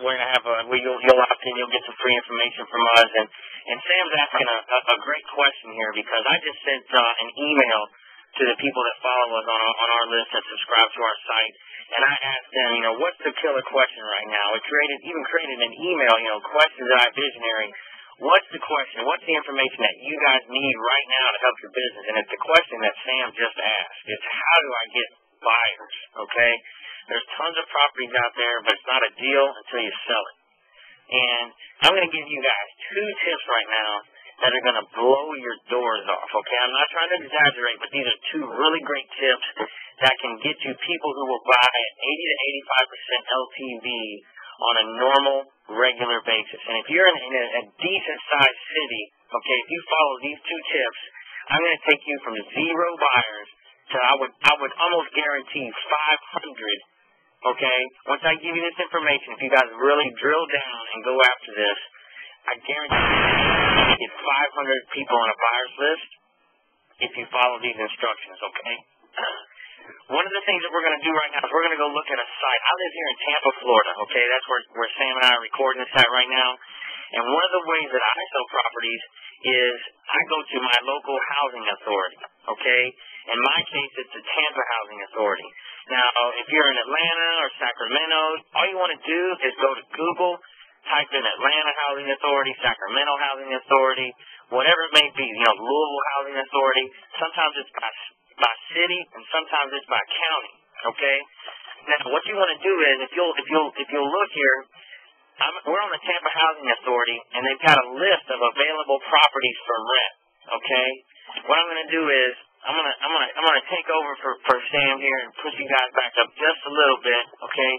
we're gonna have you'll opt in, you'll get some free information from us. And Sam's asking a great question here because I just sent an email to the people that follow us on our list that subscribe to our site, and I asked them, what's the killer question right now? It created an email, questions that I visionary. What's the question? What's the information that you guys need right now to help your business? And it's the question that Sam just asked. It's how do I get buyers? Okay? There's tons of properties out there, but it's not a deal until you sell it. And I'm going to give you guys 2 tips right now that are going to blow your doors off. Okay? I'm not trying to exaggerate, but these are 2 really great tips that can get you people who will buy at 80 to 85% LTV on a normal, regular basis. And if you're in a decent-sized city, okay, if you follow these 2 tips, I'm going to take you from 0 buyers to I would almost guarantee 500, okay? Once I give you this information, if you guys really drill down and go after this, I guarantee you get 500 people on a buyer's list if you follow these instructions, okay? One of the things that we're going to do right now is we're going to go look at a site. I live here in Tampa, Florida, okay? That's where Sam and I are recording this at right now. And one of the ways that I sell properties is I go to my local housing authority, okay? In my case, it's the Tampa Housing Authority. Now, if you're in Atlanta or Sacramento, all you want to do is go to Google, type in Atlanta Housing Authority, Sacramento Housing Authority, whatever it may be, Louisville Housing Authority. Sometimes it's by city, and sometimes it's by county. Okay. Now, what you want to do is, if you'll look here, we're on the Tampa Housing Authority, and they've got a list of available properties for rent. Okay. What I'm going to do is, I'm gonna take over for Sam here and push you guys back up just a little bit. Okay.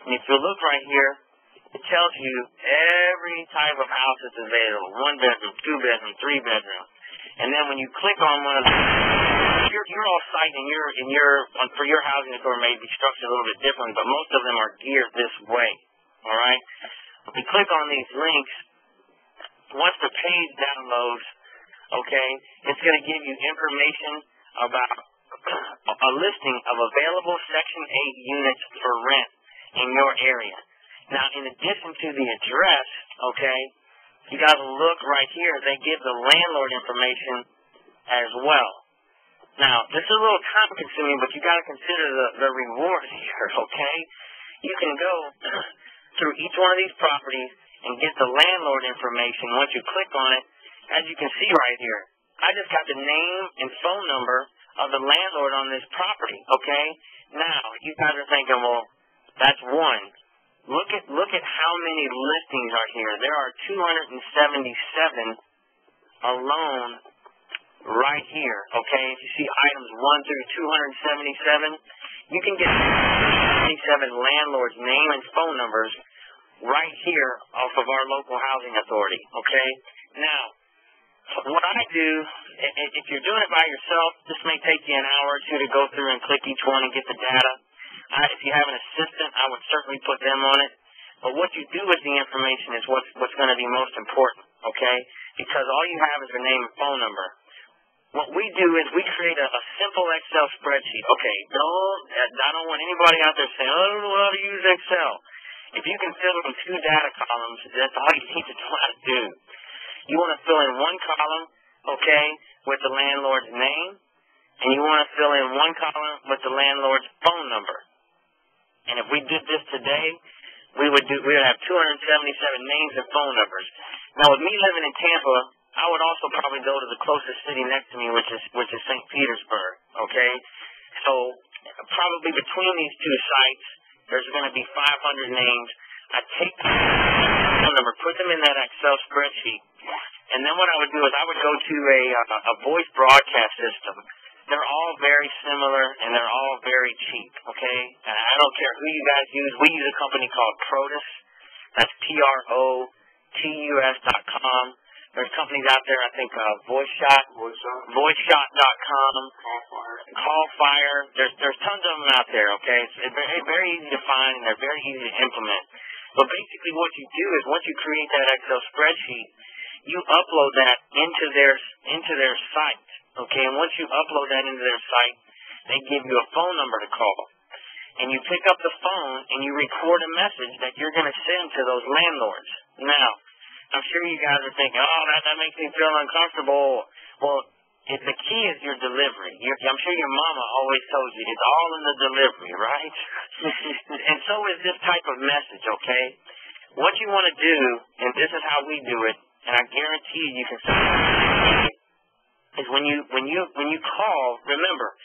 And if you look right here, it tells you every type of house that's available: 1 bedroom, 2 bedroom, 3 bedroom. And then when you click on one of your all site for your housing authority may be structured a little bit differently, but most of them are geared this way. All right. If you click on these links, once the page downloads, okay, it's going to give you information about a listing of available Section 8 units for rent in your area. Now, in addition to the address, okay, you got to look right here. They give the landlord information as well. Now, this is a little time-consuming, but you got to consider the rewards here, okay? You can go through each one of these properties and get the landlord information once you click on it. As you can see right here, I just got the name and phone number of the landlord on this property, okay? Now, you guys are thinking, well, that's one. Look at how many listings are here. There are 277 alone right here, okay? If you see items 1 through 277, you can get 77 landlords' name and phone numbers right here off of our local housing authority, okay? Now, what I do, if you're doing it by yourself, this may take you an hour or 2 to go through and click each one and get the data. If you have an assistant, I would certainly put them on it. But what you do with the information is what's going to be most important, okay? Because all you have is their name and phone number. What we do is we create a simple Excel spreadsheet. Okay, I don't want anybody out there saying, I don't know how to use Excel. If you can fill in 2 data columns, that's all you need to know how to do. You want to fill in 1 column, okay, with the landlord's name, and you want to fill in 1 column with the landlord's phone number. And if we did this today, we would have 277 names and phone numbers. Now, with me living in Tampa, I would also probably go to the closest city next to me, which is St. Petersburg. Okay, so probably between these 2 sites, there's going to be 500 names. I take the phone number, put them in that Excel spreadsheet, and then what I would do is I would go to a voice broadcast system. They're all very similar, and they're all very cheap, okay? And I don't care who you guys use. We use a company called Protus. That's PROTUS.com. There's companies out there, I think, VoiceShot.com, Callfire. There's tons of them out there, okay? It's very easy to find, and they're very easy to implement. But basically what you do is once you create that Excel spreadsheet, you upload that into their site. Okay, and once you upload that into their site, they give you a phone number to call. and you pick up the phone and you record a message that you're going to send to those landlords. Now, I'm sure you guys are thinking, oh, that makes me feel uncomfortable. Well, the key is your delivery. I'm sure your mama always told you it's all in the delivery, right? And so is this type of message, okay? What you want to do, and this is how we do it, and I guarantee you can say is when you call, remember,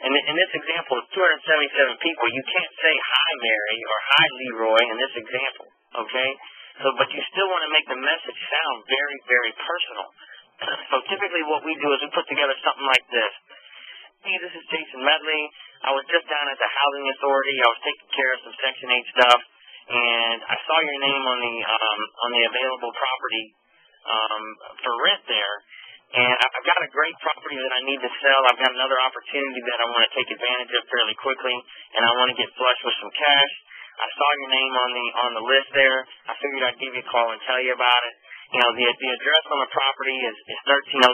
and in this example, it's 277 people. You can't say hi, Mary, or hi, Leroy, in this example, okay? So, but you still want to make the message sound very, very personal. So typically what we do is we put together something like this. Hey, this is Jason Medley. I was just down at the Housing Authority. I was taking care of some Section 8 stuff, and I saw your name on the available property for rent there. And I've got a great property that I need to sell. I've got another opportunity that I want to take advantage of fairly quickly, and I want to get flush with some cash. I saw your name on the list there. I figured I'd give you a call and tell you about it. You know, the address on the property is 1306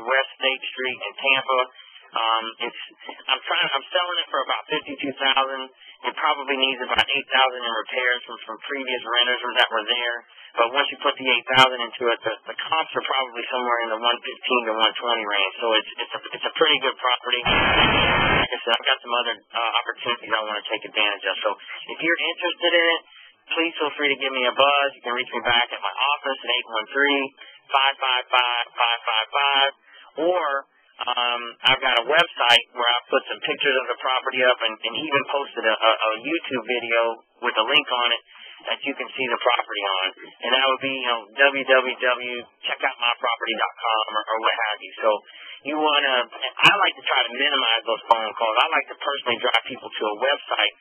West State Street in Tampa. I'm selling it for about $52,000. It probably needs about $8,000 in repairs from previous renters that were there. But once you put the $8,000 into it, the comps are probably somewhere in the 115 to 120 range. So it's a pretty good property. Like I said, I've got some other opportunities I want to take advantage of. So if you're interested in it, please feel free to give me a buzz. You can reach me back at my office at 813-555-5555, or I've got a website where I put some pictures of the property up and even posted a YouTube video with a link on it that you can see the property on. And that would be, www.checkoutmyproperty.com or what have you. So you want to, I like to try to minimize those phone calls. I like to personally drive people to a website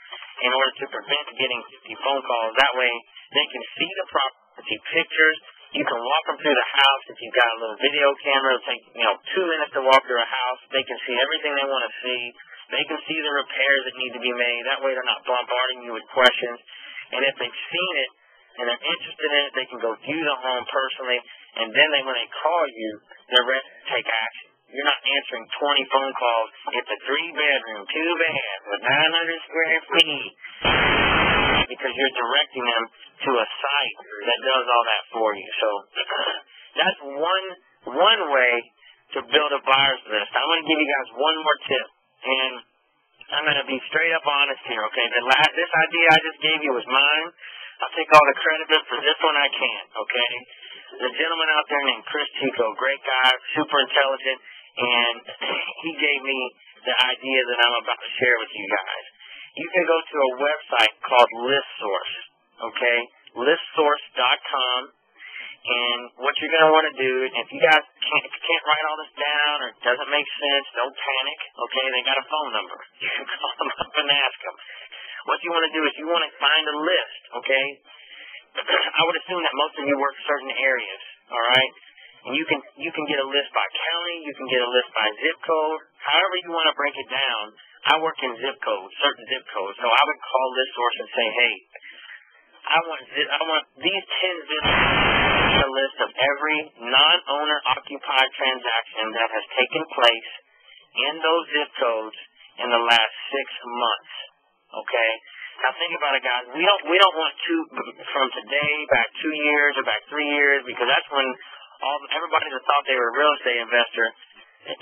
in order to prevent getting 50 phone calls. That way they can see the property, see pictures. You can walk them through the house. If you've got a little video camera, it'll take 2 minutes to walk through a house. They can see everything they want to see. They can see the repairs that need to be made. That way they're not bombarding you with questions. And if they've seen it and they're interested in it, they can go view the home personally. And then when they call you, they're ready to take action. You're not answering 20 phone calls. It's a 3-bedroom, 2-bath with 900 square feet, because you're directing them to a site that does all that for you. So that's one way to build a buyer's list. I'm going to give you guys one more tip, and I'm going to be straight up honest here, okay? This idea I just gave you was mine. I'll take all the credit, but for this one I can't, okay? The gentleman out there named Chris Tico, great guy, super intelligent, and he gave me the idea that I'm about to share with you guys. You can go to a website called ListSource, okay? ListSource.com. And what you're going to want to do, and if you guys can't write all this down or it doesn't make sense, don't panic, okay? They got a phone number. You can call them up and ask them. What you want to do is you want to find a list, okay? I would assume that most of you work certain areas, all right? And you can get a list by county, you can get a list by zip code, however you want to break it down. I work in zip codes, certain zip codes, so I would call ListSource and say, hey, I want these 10 zip codes, a list of every non-owner occupied transaction that has taken place in those zip codes in the last 6 months. Okay? Now think about it, guys. We don't want to from today back 2 years or back 3 years, because that's when everybody that thought they were a real estate investor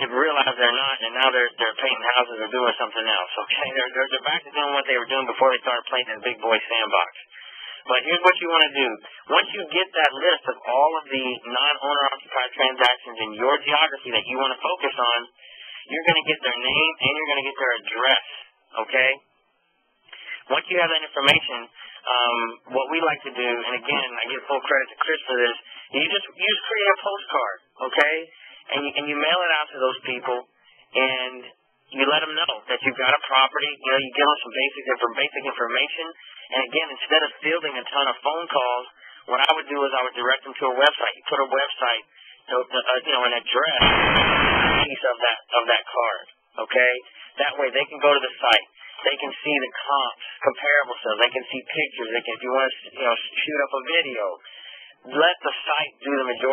have realized they're not, and now they're painting houses or doing something else. Okay? They're back to doing what they were doing before they started playing in the big boy sandbox. But here's what you want to do. Once you get that list of all of the non-owner occupied transactions in your geography that you want to focus on, you're going to get their name and you're going to get their address, okay? Once you have that information, what we like to do, and again, I give full credit to Chris for this, you just create a postcard, okay? And you mail it out to those people, and you let them know that you've got a property. You give them some basic information. And again, instead of fielding a ton of phone calls, what I would do is I would direct them to a website. You put a website, an address piece of that card, okay? That way they can go to the site. They can see the comps, comparable stuff. They can see pictures. If you want to, shoot up a video, let the site do the majority.